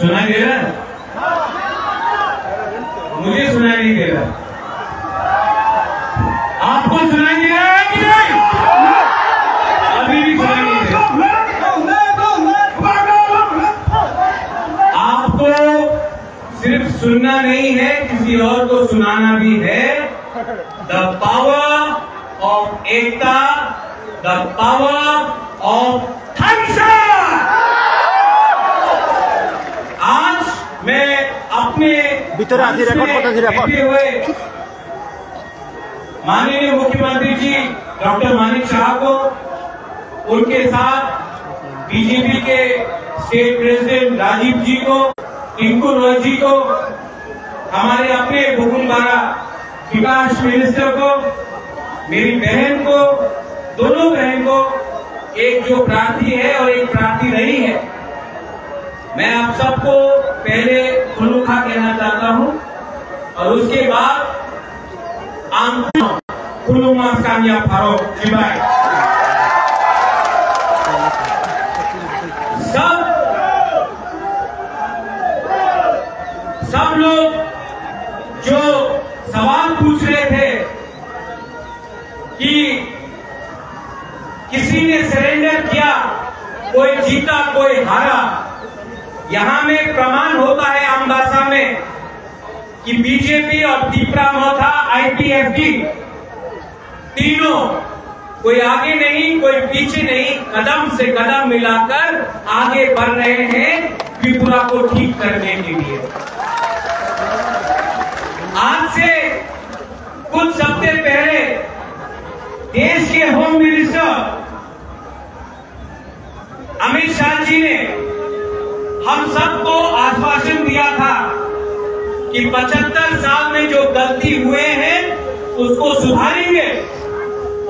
सुनाई दे रहा है? मुझे सुनाई नहीं दे रहा। आपको सुनाई दे रहा है कि नहीं? अभी भी सुनाई नहीं दे रहा। आपको सिर्फ सुनना नहीं है, किसी और को सुनाना भी है। The power of Ekta, the power of Thums Up. आज मैं अपने हुए माननीय मुख्यमंत्री जी डॉक्टर मानिक शाह को, उनके साथ बीजेपी के स्टेट प्रेसिडेंट राजीव जी को, टिंकू रॉय जी को, हमारे अपने बुकुलबारा विकास मिनिस्टर को, मेरी बहन को, दोनों बहन को, एक जो प्रार्थी है और एक प्रार्थी रही है, मैं आप सबको पहले खुलूखा कहना चाहता हूं और उसके बाद खुलूमास कामयाब फारूक जिबाई। सब लोग जो सवाल पूछ रहे थे कि किसी ने सरेंडर किया, कोई जीता कोई हारा, यहां में प्रमाण होता है अम्बासा में कि बीजेपी और तीपरा मोथा आईपीएफटी तीनों कोई आगे नहीं कोई पीछे नहीं, कदम से कदम मिलाकर आगे बढ़ रहे हैं त्रिपुरा को ठीक करने के लिए। आज से कुछ हफ्ते पहले देश के होम मिनिस्टर अमित शाह जी ने हम सबको आश्वासन दिया था कि 75 साल में जो गलती हुए हैं उसको सुधारेंगे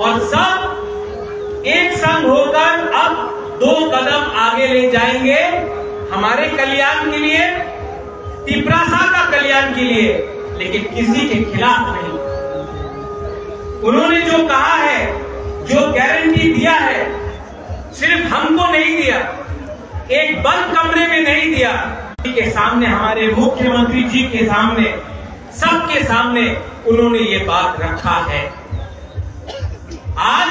और सब एक संग होकर अब 2 कदम आगे ले जाएंगे हमारे कल्याण के लिए, तिपरासा का कल्याण के लिए, लेकिन किसी के खिलाफ नहीं। उन्होंने जो कहा है, जो गारंटी दिया है, सिर्फ हमको नहीं दिया, एक बंद कमरे में नहीं दिया, के सामने, हमारे मुख्यमंत्री जी के सामने, सबके सामने उन्होंने ये बात रखा है। आज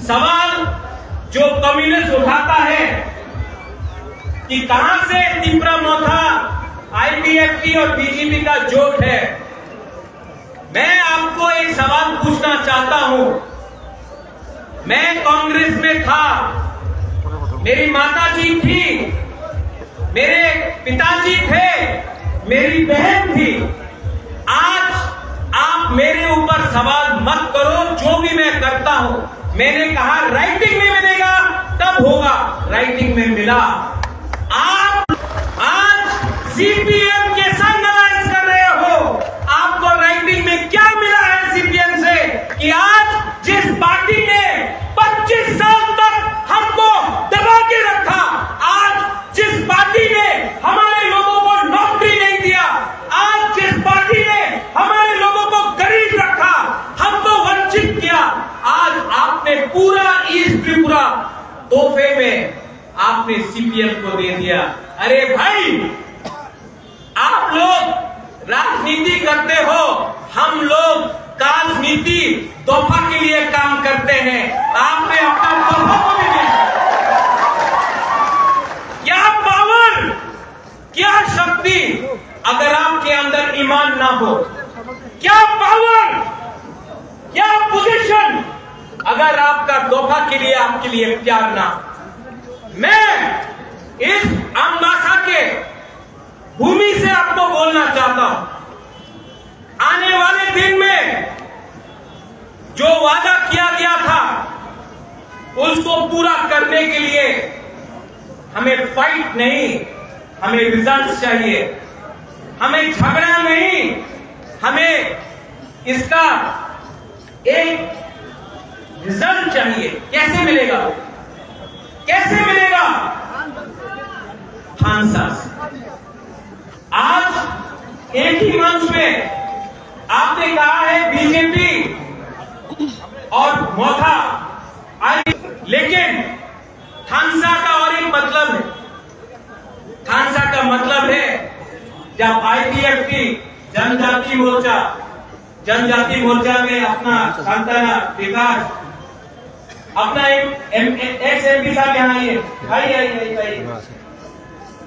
सवाल जो कम्युनिस्ट उठाता है कि कहां से तिपरा मोथा आईपीएफटी और बीजेपी का जोट है, मैं आपको एक सवाल पूछना चाहता हूं। मैं कांग्रेस में था, मेरी माता जी थी, मेरे पिताजी थे, मेरी बहन थी। आज आप मेरे ऊपर सवाल मत करो, जो भी मैं करता हूं, मैंने कहा राइटिंग में मिलेगा तब होगा, राइटिंग में मिला। आप आज सीपीएम के संग अलायंस कर रहे हो, आपको राइटिंग में क्या मिला है सीपीएम से कि आज जिस पार्टी ने 25 साल तक हमको दबा के रखा, आज जिस पार्टी ने हमारे लोगों को नौकरी नहीं दिया, आज जिस पार्टी ने हमारे लोगों को गरीब रखा, हमको वंचित किया, आज आपने पूरा ईस्ट त्रिपुरा तोहफे में आपने सीपीएम को दे दिया। अरे भाई, आप लोग राजनीति करते हो, हम लोग राजनीति तोहफा के लिए काम करते हैं। आपने अपना तोहफा को भी दिया। क्या पावर, क्या शक्ति अगर आपके अंदर ईमान ना हो, क्या पावर, क्या पोजीशन अगर आपका तोहफा के लिए, आपके लिए प्यार ना। मैं इस अम्बासा के भूमि से आपको बोलना चाहता हूं, आने वाले दिन में जो वादा किया गया था उसको पूरा करने के लिए हमें फाइट नहीं, हमें रिजल्ट चाहिए, हमें झगड़ा नहीं, हमें इसका एक रिजल्ट चाहिए। कैसे मिलेगा? कैसे मिलेगा? थानसा। आज एक ही मंच में आपने कहा है बीजेपी और मोथा आई, लेकिन थानसा का और एक मतलब है। थानसा का जब IPFT जनजाति मोर्चा में अपना सांत्वना विकास अपना एक्स MP साहब यहाँ आइए, आइए।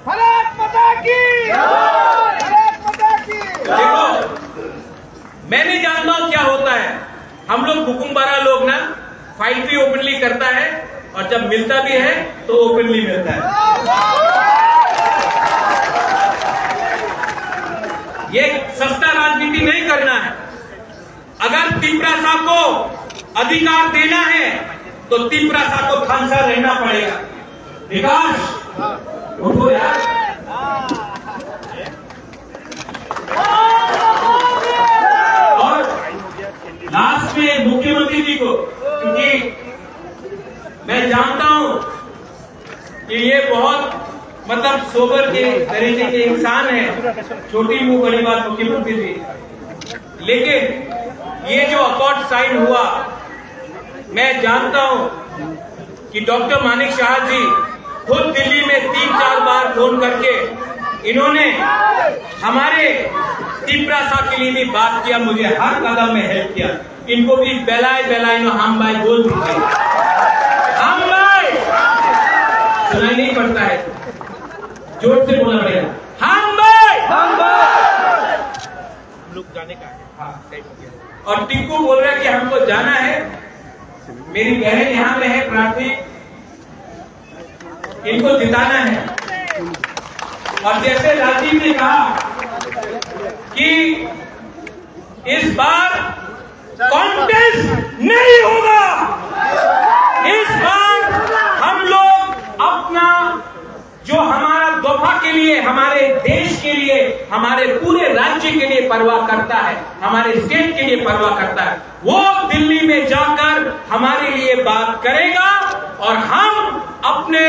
भारत माता की, भारत माता की। देखो, मैं नहीं जानता हूं क्या होता है। हम लोग हुकुमबारा लोग ना फाइल भी ओपनली करता है और जब मिलता भी है तो ओपनली मिलता है। ये सस्ता राजनीति नहीं करना है। अगर तिपरासा को अधिकार देना है तो तिपरासा को खानसा रहना पड़ेगा। विकास उठो यार। और लास्ट में मुख्यमंत्री जी को, क्योंकि मैं जानता हूं कि ये बहुत मतलब सोबर के तरीके के इंसान है, छोटी मुंह बड़ी बात मुख्यमंत्री जी, लेकिन ये जो अकॉर्ड साइन हुआ, मैं जानता हूं कि डॉक्टर मानिक शाह जी खुद दिल्ली में 3-4 बार फोन करके इन्होंने हमारे तिपरासा के लिए भी बात किया, मुझे हर कदम में हेल्प किया। इनको भी बेलाय नो हम भाई बोल दीजिए, हम भाई सुनाई नहीं पड़ता है, जोर से बोलना पड़ेगा, हम भाई लोग जाने का है। हाँ, और टिक्कू बोल रहा है कि हमको जाना है। मेरी बहन यहाँ पे है प्रार्थी, इनको जिताना है। और जैसे राजीव ने कहा कि इस बार कॉन्टेस्ट नहीं होगा, इस बार हम लोग अपना जो हमारा दफा के लिए, हमारे देश के लिए, हमारे पूरे राज्य के लिए परवाह करता है, हमारे स्टेट के लिए परवाह करता है, वो दिल्ली में जाकर हमारे लिए बात करेगा और हम अपने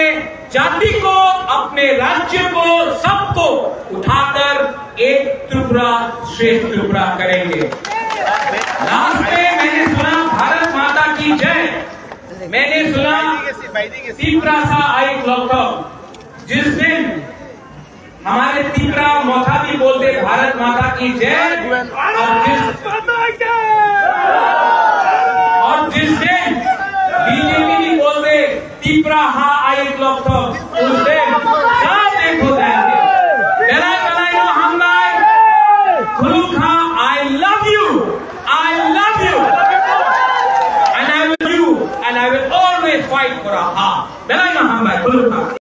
जाति को, अपने राज्य को, सबको उठाकर एक त्रिपुरा श्रेष्ठ त्रिपुरा करेंगे। लास्ट में मैंने सुना भारत माता की जय, मैंने सुना तिपरासा आई लॉकडाउन, जिस दिन हमारे तिपरा मोथा भी बोलते भारत माता की जय, और जिस दिन बीजेपी भी बोलते तिपरा हा आई लॉकडाउन,